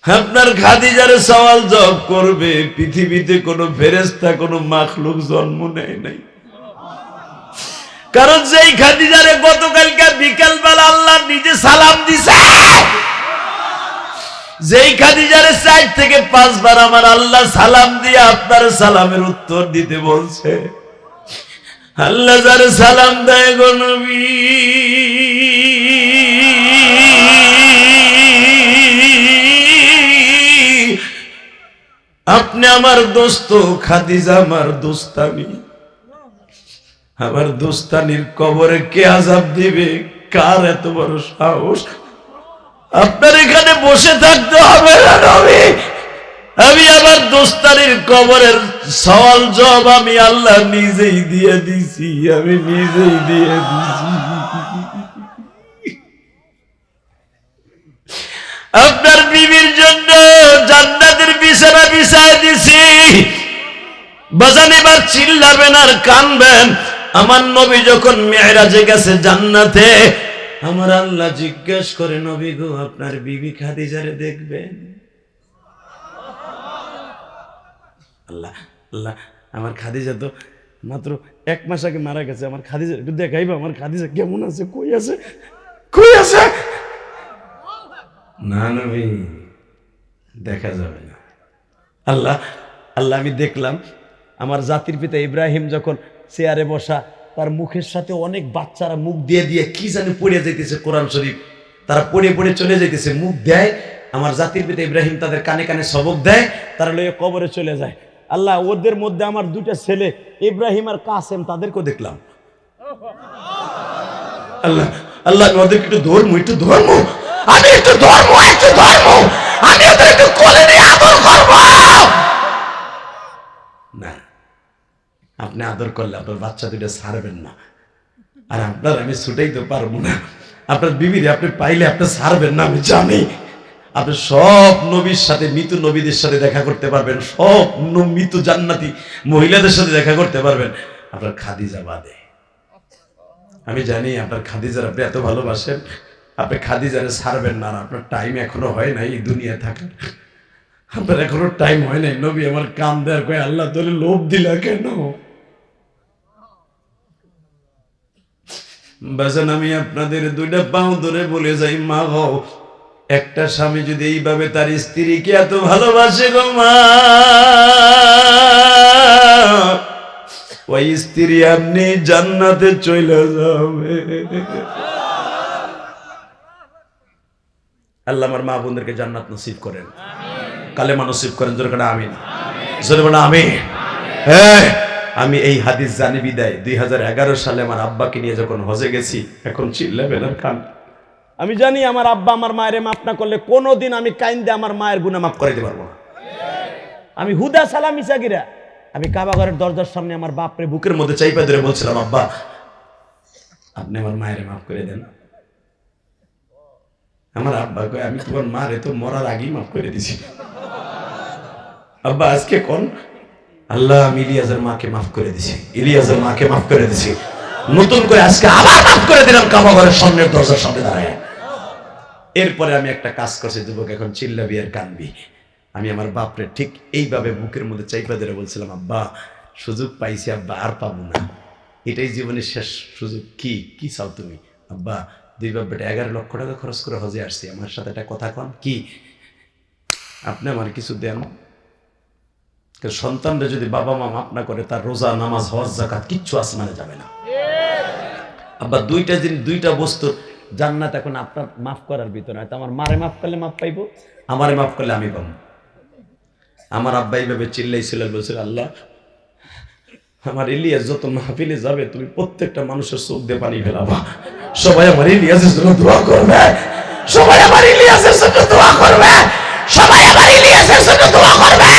আপনার খাদিজারে সওয়াল জবাব করবে। পৃথিবীতে কোনো ফেরেশতা কোনো মাখলুক জন্ম নেয় নাই, কারণ যেই খাদিজারে গতকালকে বিকাল বেলা আল্লাহ নিজে সালাম দিছে, যেই খাদিজারে 4 থেকে 5 বার আমার আল্লাহ সালাম দিয়ে আপনার সালামের উত্তর দিতে বলছে, আল্লাহ যারে সালাম দেয় গো নবী, আপনি আমার দোস্ত, খাদিজা আমার দোস্তানি। আমার দোস্তানির কবরে কে আযাব দিবে? কার এত বড় সাহস? আপনার এখানে বসে থাকতে হবে না নবী। আমি আমার দোস্তানির কবরের সওয়াল জবাব আমি আল্লাহ নিজেই দিয়ে দিছি, আমি নিজেই দিয়ে দিছি। আপনার বিবির জন্য জান্নাতের বিছানা বিছায় দিছি। বাজান এবার চিল্লাবেন আর কানবেন। আমার নবী যখন মেরাজে গেছে জান্নাতে, আমার আল্লাহ জিজ্ঞেস করে, নবী গো আপনার বিবি খাদিজারে দেখবেন? আল্লাহ আল্লাহ, আমার খাদিজা তো মাত্র 1 মাস আগে মারা গেছে, আমার খাদিজা একটু দেখাইবা, আমার খাদিজা কেমন আছে, কই আছে, কই আছে? না নবী, দেখা যাবে না। আল্লাহ আল্লাহ, আমি দেখলাম আমার জাতির পিতা ইব্রাহিম যখন চেয়ারে বসা, তার মুখের সাথে অনেক বাচ্চারা মুখ দিয়ে দিয়ে কি জানি পড়ে যাইতেছে, কোরআন শরীফ তারা পড়ে পড়ে চলে যাইতেছে, মুখ দেয়। আমার জাতির পিতা ইব্রাহিম তাদের কানে কানে সবক দেয়, তারা লইয়া কবরে চলে যায়। আল্লাহ, ওদের মধ্যে আমার 2টা ছেলে ইব্রাহিম আর কাসেম, তাদেরকেও দেখলাম। আল্লাহ আল্লাহ, আমি ওদেরকে একটু ধর্ম, একটু ধর্ম, আমি একটু ধর্ম, একটু ধর্ম, আমি ওদের একটু কোলে নিয়ে আদর করবো না। আপনি আদর করলে আপনার বাচ্চা 2টা ছাড়বেন না, আর আপনার আমি ছুটাইতে পারবো না। আপনার বিবিরে আপনি পাইলে আপনি ছাড়বেন না, আমি জানি। আপনি সব নবীর সাথে, মৃত নবীদের সাথে দেখা করতে পারবেন, সব মৃত জান্নাতি মহিলাদের সাথে দেখা করতে পারবেন, আপনার খাদিজা বাদে। আমি জানি আপনার খাদিজার আপনি এত ভালোবাসেন, আপনি খাদিজারে ছাড়বেন না। আর আপনার টাইম এখনো হয় নাই এই দুনিয়া থাকার, আপনার এখনো টাইম হয় নাই। নবী আমার কাম দেয়ার কয়, আল্লাহ তোরে লোভ দিলা কেন? বাজান, আমি আপনাদের 2টা পাও ধরে বলে যাই, মা গো, একটা স্বামী যদি এইভাবে তার স্ত্রীকে এত ভালোবাসে গো মা, ওই স্ত্রী আপনি জান্নাতে চলে যাবে। আল্লাহ আমার মা বোনদেরকে জান্নাত নসিব করেন, কালেমা নসিব করেন, জোরে করে আমিন, জোরে বলে আমিন। হ্যাঁ, আমি এই হাদিস জানি বিদায় 2011 সালে আমার আব্বাকে নিয়ে যখন হজে গেছি, এখন চিল্লাবেন আর কান। আমি জানি আমার আব্বা আমার মায়ের মাফ না করলে কোনোদিন আমি কাইন্দে আমার মায়ের গুনাহ মাফ করে দিতে পারবো না। আমি হুদা সালাম ইসাগিরা, আমি কাবা ঘরের দরজার সামনে আমার বাপরে বুকের মধ্যে চাইপা ধরে বলছিলাম, আব্বা আপনি আমার মায়ের মাফ করে দেন। আমার আব্বা কয়, আমি তোমার মারে তো মরার আগেই মাফ করে দিছি। আব্বা আজকে কোন? আল্লাহ, আমি ইলিয়াসের মাকে মাফ করে দিছি, ইলিয়াসের মাকে মাফ করে দিছি, নতুন করে আজকে আবার মাফ করে দিলাম কাবা ঘরের সামনের দরজার সামনে দাঁড়ায়। এরপরে আমি একটা কাজ করছি, যুবক এখন চিল্লাবি আর কানবি। আমি আমার বাপরে ঠিক এইভাবে বুকের মধ্যে চাইপা ধরে বলছিলাম, আব্বা সুযোগ পাইছি আব্বা, আর পাবো না, এটাই জীবনের শেষ সুযোগ। কি কি চাও তুমি? আব্বা 2 বাপ বেটা 11 লক্ষ টাকা খরচ করে হজে আসছি, আমার সাথে একটা কথা কন, কি আপনি আমার কিছু দেন। সন্তানরা যদি বাবা মা মাফ না করে, তার রোজা নামাজ হজ যাকাত কিচ্ছু আসমানে যাবে না। আব্বা 2টা জিনিস, 2টা বস্তু জান্নাত এখন আপনার মাফ করার ভিতরে। হয়তো আমার মারে মাফ করলে মাফ পাইবো, আমারে মাফ করলে আমি পাবো। আমার আব্বা এইভাবে চিল্লাইছিল, বলছিল, আল্লাহ আমার ইলিয়াস যত মাহফিলে যাবে, তুমি প্রত্যেকটা মানুষের চোখ দিয়ে পানি ফেলাবা। সবাই আমার ইলিয়াসের জন্য দোয়া করবে, সবাই আমার ইলিয়াসের জন্য দোয়া করবে, সবাই আমার ইলিয়াসের জন্য দোয়া করবে।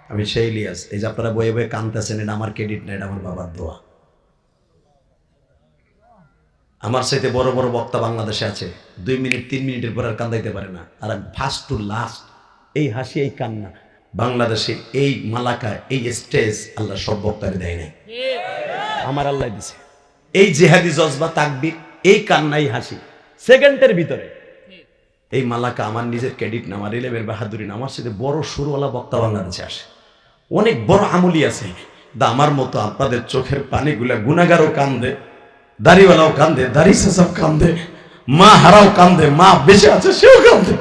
আমি সেই ইলিয়াস। এই যে আপনারা বয়ে বয়ে কাঁদতেছেন, এটা আমার ক্রেডিট না, এটা আমার বাবার দোয়া। আমার চাইতে বড় বড় বক্তা বাংলাদেশে আছে, 2 মিনিট 3 মিনিটের পর আর কান্দাইতে পারে না। আর আমি ফার্স্ট টু লাস্ট, এই হাসি এই কান্না বাংলাদেশে এই মালাকা এই স্টেজ আল্লাহ সব বক্তারে দেয় নাই, আমার আল্লাহ দিছে। এই জেহাদি জজবা তাকবীর, এই কান্না এই হাসি সেকেন্ডের ভিতরে, এই মালাকা আমার নিজের ক্রেডিট না, আমার ইলেমের বাহাদুরি না। আমার সাথে বড় সুরওয়ালা বক্তা বাংলাদেশে আসে, অনেক বড় আমলি আছে। আমার মতো আপনাদের চোখের পানিগুলা গুনাহগারও কান্দে, দাড়িওয়ালাও কান্দে, দাড়ি চাচাও কান্দে, মা হারাও কান্দে, মা বেঁচে আছে সেও কান্দে।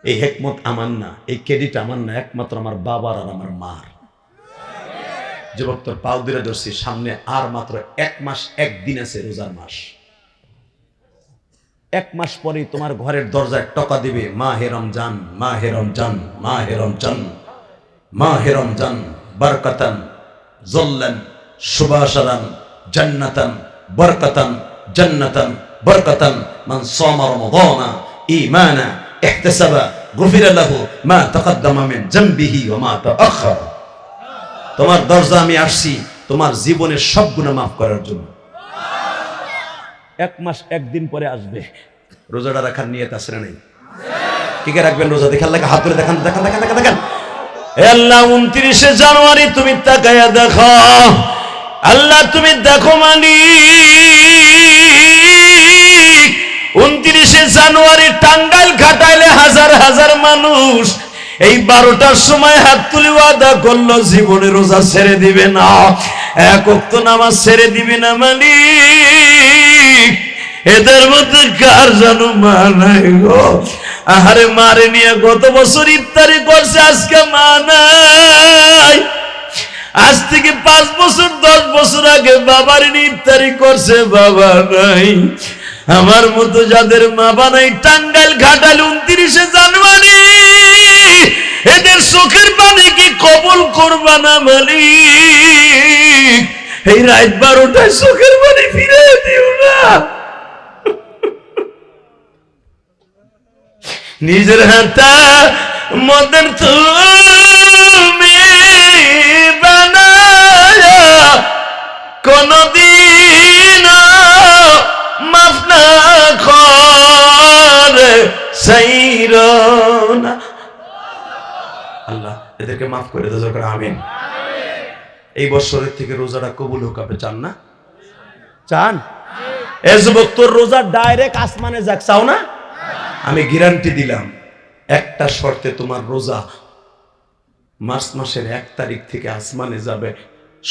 এই হিকমত আমার না, এই ক্রেডিট আমার না, একমাত্র আমার বাবার আর আমার মার। যুবক তোর পাও ধরে ধরছি, সামনে আর মাত্র 1 মাস 1 দিন আছে, রোজার মাস। 1 মাস পরেই তোমার ঘরের দরজায় টকা দিবে, মাহে রমজান, মাহে রমজান, মাহে রমজান, মাহে রমজান, বরকতান, জল্লান, সুবাশারান, জান্নাতান, বরকতান, জান্নাতান, বরকতান, মান সামা রমাদানা ঈমানা ইহতাসাবা গুফিরা লাহু মা তাকদ্দামা মিন যামবিহি ওয়া মা তাআখার। তোমার দরজা আমি আসছি তোমার জীবনের সব গুনাহ মাফ করার জন্য। 1 মাস 1 দিন পরে আসবে। রোজাটা রাখার নিয়ত আছে না নাই? কি কে রাখবেন রোজা? দেখেন লাগে হাত ধরে দেখান, দেখান, দেখান, দেখান, দেখান। হে আল্লাহ, 29শে জানুয়ারি তুমি তাকায়া দেখো, আল্লাহ তুমি দেখো মালিক। 29শে জানুয়ারি টাঙ্গাইল ঘাটাইলে হাজার হাজার মানুষ এই 12টার সময় হাত তুলে ওয়াদা করলো জীবনে রোজা ছেড়ে দিবে না, 1 ওয়াক্ত নামাজ ছেড়ে দিবে না। মালিক, এদের মধ্যে কার জানো মা নাই গো? আহারে, মারে নিয়ে গত বছর ইফতারি করছে, আজকে মা নাই। আজ থেকে 5 বছর 10 বছর আগে বাবার নিয়ে ইফতারি করছে, বাবা নাই। আমার মতো যাদের মা বানাই টাঙ্গাইল ঘাটাল 29শে জানুয়ারি, এদের চোখের পানি কি কবুল করবা না মালিক? এই রাত 12টায় চোখের পানি ফিরে দিও না। নিজের হাতে মদের তুমি বানায়া কোনদিন মাফ না করে সাইরো না। আল্লাহ এদেরকে মাফ করে দাও, জোরে আমিন। এই বছরের থেকে রোজাটা কবুল হোক, আপনি চান না? চান? এই যুবক, তোর রোজা ডাইরেক্ট আসমানে যাক, চাও না? আমি গ্যারান্টি দিলাম, একটা শর্তে তোমার রোজা মার্চ মাসের 1 তারিখ থেকে আসমানে যাবে,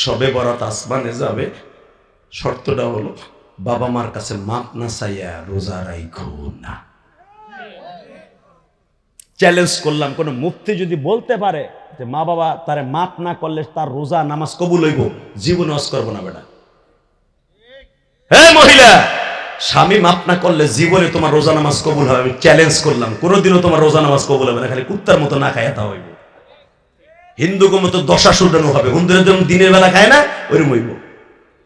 শবে বরাত আসমানে যাবে। শর্তটা হলো বাবা মার কাছে মাপ না চাইয়া রোজা রাইখো না। চ্যালেঞ্জ করলাম, কোন মুফতি যদি বলতে পারে যে মা বাবা তারে মাপ না করলে তার রোজা নামাজ কবুল হইব, জীবনে হজ করবো না বেটা। হে মহিলা, স্বামী মাপ না করলে জীবনে তোমার রোজা নামাজ কবুল হবে। আমি চ্যালেঞ্জ করলাম, কোনোদিনও তোমার রোজা নামাজ কবুল হবে না, খালি কুত্তার মতো না খায় তা হইব। হিন্দুকে মতো দশা শুরু হবে, হিন্দুরা যেমন দিনের বেলা খায় না ওইরকম হইব।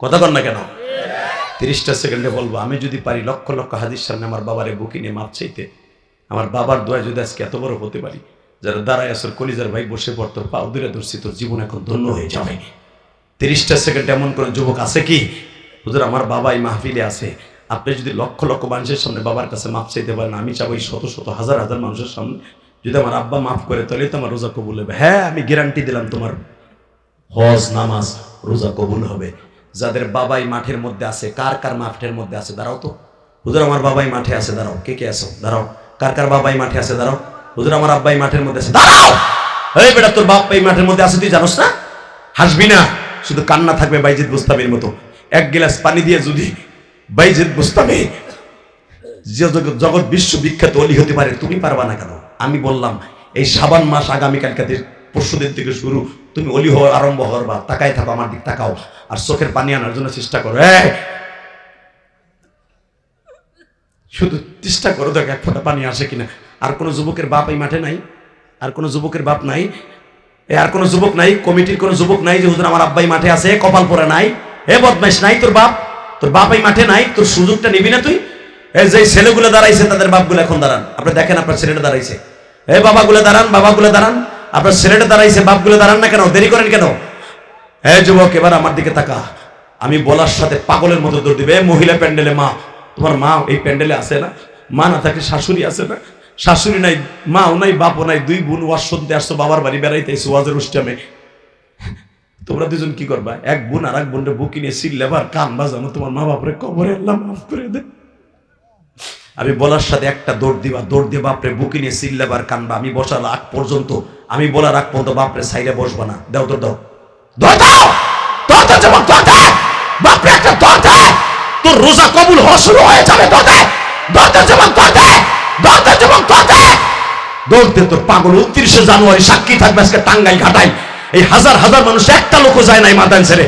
কথা কর না কেন? 30টা সেকেন্ডে বলবো, আমি যদি পারি লক্ষ লক্ষ হাদিস সামনে আমার বাবারে বুকি নিয়ে মাপ চাইতে, আমার বাবার দোয়া যদি আজকে এত বড় হতে পারি, যারা দাঁড়ায় আসর কলিজার ভাই বসে পড়, তোর পাও দূরে ধরছি, তোর জীবন এখন ধন্য হয়ে যাবে। 30টা সেকেন্ড এমন কোন যুবক আছে কি হুজুর আমার বাবা এই মাহফিলে আছে? আপনি যদি লক্ষ লক্ষ মানুষের সামনে বাবার কাছে মাপ চাইতে পারেন, আমি চাবো এই শত শত হাজার হাজার মানুষের সামনে যদি আমার আব্বা মাফ করে, তাহলে তো আমার রোজা কবুল হবে। হ্যাঁ, আমি গ্যারান্টি দিলাম তোমার হজ নামাজ রোজা কবুল হবে। যাদের বাবাই মাঠের মধ্যে আছে, কার কার মাঠের মধ্যে আছে দাঁড়াও তো। হুজুর আমার বাবাই মাঠে আছে, দাঁড়াও। কে কে আছো? দাঁড়াও। কার কার বাবাই মাঠে আছে? দাঁড়াও। হুজুর আমার আব্বাই মাঠের মধ্যে আছে, দাঁড়াও। এই বেটা, তোর বাপ এই মাঠের মধ্যে আছে, তুই জানোস না? হাসবি না, শুধু কান্না থাকবে বাইজিদ বুস্তামির মতো। 1 গ্লাস পানি দিয়ে যদি বাইজিদ বুস্তামি জগৎ বিশ্ব বিখ্যাত অলি হতে পারে, তুমি পারবা না কেন? আমি বললাম এই শাবান মাস আগামীকালকে পরশুদিন থেকে শুরু, তুমি অলি হওয়া আরম্ভ করবা। তাকাই থাকো, আমার দিক তাকাও, আর চোখের পানি আনার জন্য চেষ্টা করো। শুধু চেষ্টা করো, দেখ 1 ফোঁটা পানি আসে কিনা। আর কোনো যুবকের বাপ এই মাঠে নাই? আর কোনো যুবকের বাপ নাই? আর কোনো যুবক নাই? কমিটির কোনো যুবক নাই যে হুজুর আমার আব্বাই মাঠে আছে, কপাল পরে নাই? বদমাইশ নাই তোর বাপ? তোর বাপ এই মাঠে নাই? তোর সুযোগটা নিবি না তুই? যে ছেলেগুলো দাঁড়াইছে তাদের বাপগুলো এখন দাঁড়ান। আপনি দেখেন আপনার ছেলেটা দাঁড়াইছে, বাবাগুলো দাঁড়ান, বাবাগুলো দাঁড়ান। আপনার ছেলেটা দাঁড়াইছে, বাপগুলো দাঁড়ান না কেন, দেরি করেন কেন? হ্যাঁ যুবক, এবার আমার দিকে তাকা। আমি বলার সাথে পাগলের মতো দৌড় দিবে। মহিলা প্যান্ডেলে মা, তোমার মা এই প্যান্ডেলে আছে না? মা না থাকে শাশুড়ি আছে না? শাশুড়ি নাই, মাও নাই, বাপও নাই, দুই বোন ওয়াজ শুনতে আসছো, বাবার বাড়ি বেড়াইতে এসো ওয়াজের উষ্টামে। তোমরা দুজন কি করবা? এক বোন আর এক বোনরে বুকি নিয়ে চিল্লাবার, কান বাজানো, তোমার মা বাপরে কবরে আল্লাহ মাফ করে দে। আমি বলার সাথে একটা দৌড় দিবা, দৌড় দিয়ে বাপরে বুকি নিয়ে চিল্লাবার, কানবা। আমি বসার আগ পর্যন্ত, আমি বলার আগ পর্যন্ত বাপরে সাইডে বসবা না। দাও দৌড় দাও, দৌড় দাও, দৌড় দাও যুবক, দৌড় দে বাপরে, একটা দৌড় দে, তোর রোজা কবুল হওয়া শুরু হয়ে যাবে। দৌড় দে, দৌড় দে যুবক, দৌড় দে, দৌড় দে যুবক, দৌড় দে, দৌড় দে। তোর পাগল 29শে জানুয়ারি সাক্ষী থাকবে আজকে টাঙ্গাইল ঘাটাই। এই হাজার হাজার মানুষ একটা লোকও যায় নাই মাদান ছেড়ে।